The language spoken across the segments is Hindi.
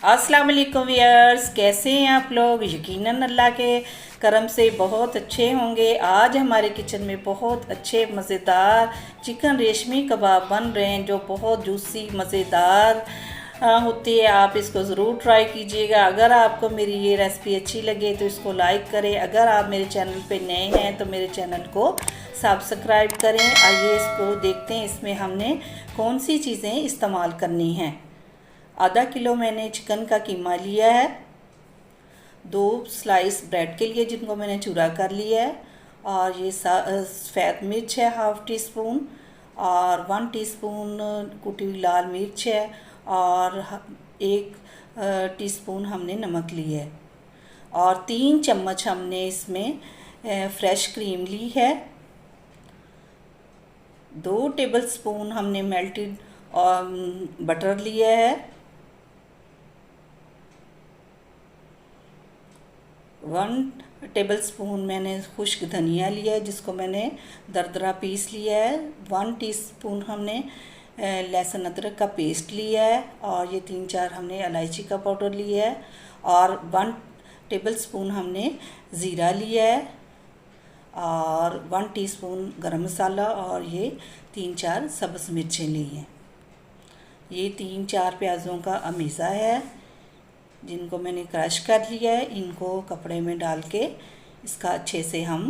अस्सलाम वालेकुम व्यूअर्स, कैसे हैं आप लोग। यकीनन अल्लाह के करम से बहुत अच्छे होंगे। आज हमारे किचन में बहुत अच्छे मज़ेदार चिकन रेशमी कबाब बन रहे हैं जो बहुत जूसी मज़ेदार होती है। आप इसको ज़रूर ट्राई कीजिएगा। अगर आपको मेरी ये रेसिपी अच्छी लगे तो इसको लाइक करें। अगर आप मेरे चैनल पे नए हैं तो मेरे चैनल को सब्सक्राइब करें। आइए इसको देखते हैं इसमें हमने कौन सी चीज़ें इस्तेमाल करनी हैं। आधा किलो मैंने चिकन का कीमा लिया है। 2 स्लाइस ब्रेड के लिए जिनको मैंने चूरा कर लिया है। और ये सफ़ेद मिर्च है हाफ़ टी स्पून, और 1 टीस्पून कुटी हुई लाल मिर्च है, और 1 टीस्पून हमने नमक लिया है, और 3 चम्मच हमने इसमें फ्रेश क्रीम ली है। 2 टेबलस्पून हमने मेल्टेड बटर लिया है। 1 टेबलस्पून मैंने खुश्क धनिया लिया है जिसको मैंने दरदरा पीस लिया है। 1 टीस्पून हमने लहसुन अदरक का पेस्ट लिया है, और ये 3-4 हमने इलायची का पाउडर लिया है, और 1 टेबलस्पून हमने ज़ीरा लिया है, और 1 टीस्पून गरम मसाला, और ये 3-4 सब्ज़ मिर्चें ली हैं। ये 3-4 प्याज़ों का अमीज़ा है जिनको मैंने क्रश कर लिया है। इनको कपड़े में डाल के इसका अच्छे से हम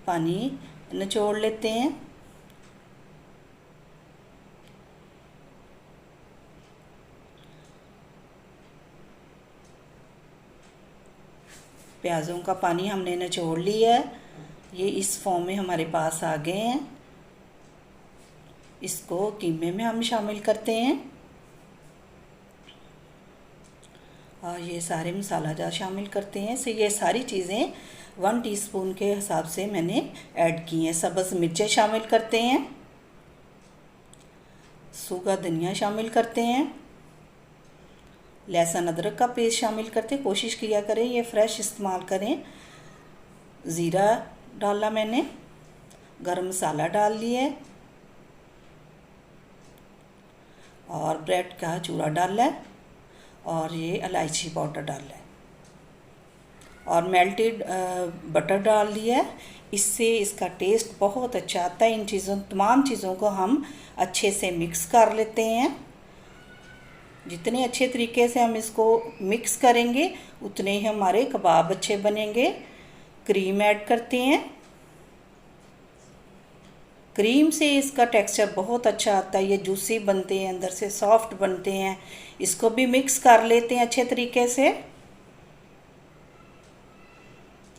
पानी निचोड़ लेते हैं। प्याज़ों का पानी हमने निचोड़ लिया है। ये इस फॉर्म में हमारे पास आ गए हैं। इसको कीमे में हम शामिल करते हैं, और ये सारे मसाला जार शामिल करते हैं। से ये सारी चीज़ें 1 टीस्पून के हिसाब से मैंने ऐड की हैं। सब्ज़ मिर्चें शामिल करते हैं, सूखा धनिया शामिल करते हैं, लहसुन अदरक का पेस्ट शामिल करते हैं। कोशिश किया करें ये फ्रेश इस्तेमाल करें। ज़ीरा डाला मैंने, गरम मसाला डाल लिया, और ब्रेड का चूरा डाला है, और ये इलायची पाउडर डाला है, और मेल्टेड बटर डाल दिया है। इससे इसका टेस्ट बहुत अच्छा आता है। इन तमाम चीज़ों को हम अच्छे से मिक्स कर लेते हैं। जितने अच्छे तरीके से हम इसको मिक्स करेंगे उतने ही हमारे कबाब अच्छे बनेंगे। क्रीम ऐड करते हैं। क्रीम से इसका टेक्सचर बहुत अच्छा आता है। ये जूसी बनते हैं, अंदर से सॉफ्ट बनते हैं। इसको भी मिक्स कर लेते हैं अच्छे तरीके से।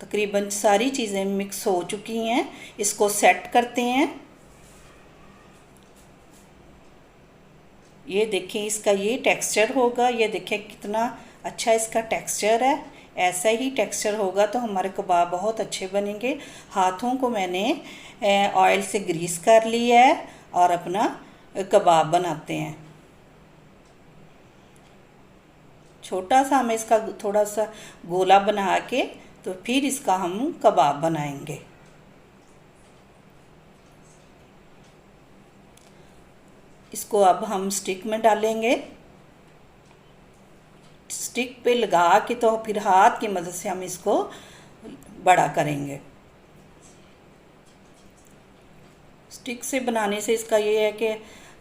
तकरीबन सारी चीज़ें मिक्स हो चुकी हैं। इसको सेट करते हैं। ये देखें इसका ये टेक्सचर होगा। ये देखें कितना अच्छा इसका टेक्सचर है। ऐसा ही टेक्सचर होगा तो हमारे कबाब बहुत अच्छे बनेंगे। हाथों को मैंने ऑयल से ग्रीस कर लिया है, और अपना कबाब बनाते हैं। छोटा सा हमें इसका थोड़ा सा गोला बना के तो फिर इसका हम कबाब बनाएंगे। इसको अब हम स्टिक में डालेंगे। स्टिक पे लगा के तो फिर हाथ की मदद से हम इसको बड़ा करेंगे। स्टिक से बनाने से इसका ये है कि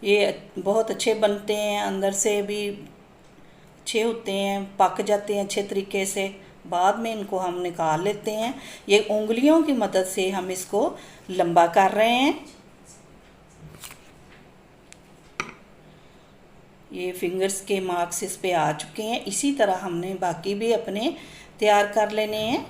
ये बहुत अच्छे बनते हैं, अंदर से भी अच्छे होते हैं, पक जाते हैं अच्छे तरीके से। बाद में इनको हम निकाल लेते हैं। ये उंगलियों की मदद से हम इसको लंबा कर रहे हैं। ये फिंगर्स के मार्क्स इस पे आ चुके हैं। इसी तरह हमने बाकी भी अपने तैयार कर लेने हैं।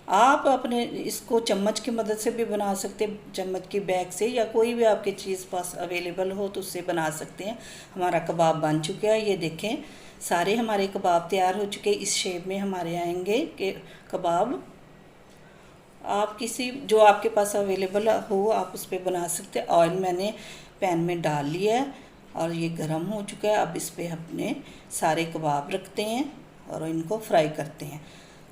आप अपने इसको चम्मच की मदद से भी बना सकते हैं, चम्मच की बैग से, या कोई भी आपके चीज़ पास अवेलेबल हो तो उससे बना सकते हैं। हमारा कबाब बन चुका है। ये देखें सारे हमारे कबाब तैयार हो चुके हैं। इस शेप में हमारे आएंगे कि कबाब। आप किसी जो आपके पास अवेलेबल हो आप उस पर बना सकते हैं। ऑयल मैंने पैन में डाल लिया है, और ये गर्म हो चुका है। अब इस पर अपने सारे कबाब रखते हैं और इनको फ्राई करते हैं।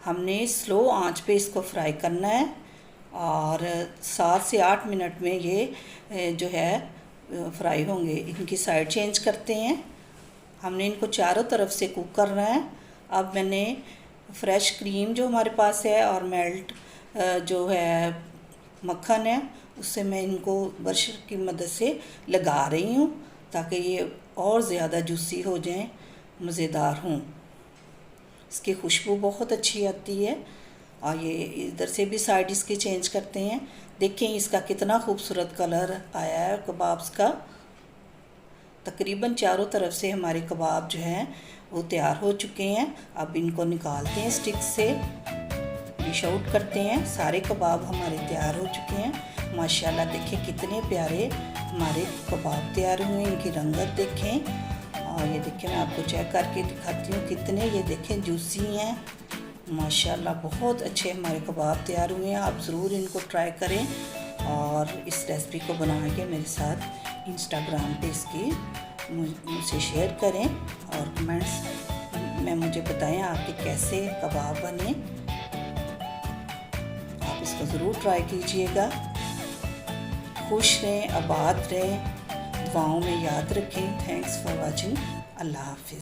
हमने स्लो आंच पे इसको फ्राई करना है। और 7 से 8 मिनट में ये जो है फ्राई होंगे। इनकी साइड चेंज करते हैं। हमने इनको चारों तरफ से कुक करना है। अब मैंने फ्रेश क्रीम जो हमारे पास है और मेल्ट जो है मक्खन है, उससे मैं इनको ब्रश की मदद से लगा रही हूँ ताकि ये और ज़्यादा जूसी हो जाएं, मज़ेदार हों। इसकी खुशबू बहुत अच्छी आती है। और ये इधर से भी साइड इसकी चेंज करते हैं। देखें इसका कितना खूबसूरत कलर आया है कबाब्स का। तकरीबन चारों तरफ से हमारे कबाब जो हैं वो तैयार हो चुके हैं। अब इनको निकालते हैं स्टिक से, डिश आउट करते हैं। सारे कबाब हमारे तैयार हो चुके हैं। माशाल्लाह देखें कितने प्यारे हमारे कबाब तैयार हुए हैं। इनकी रंगत देखें और ये देखें, मैं आपको चेक करके दिखाती हूँ कितने ये देखें जूसी हैं। माशाल्लाह बहुत अच्छे हमारे कबाब तैयार हुए हैं। आप ज़रूर इनको ट्राई करें और इस रेसिपी को बना के मेरे साथ इंस्टाग्राम पे इसकी मुझसे शेयर करें और कमेंट्स में मुझे बताएं आपके कैसे कबाब बने। आप इसको ज़रूर ट्राई कीजिएगा। खुश रहें, आबाद रहें, दुआओं में याद रखें। Thanks for watching. अल्लाह हाफिज़।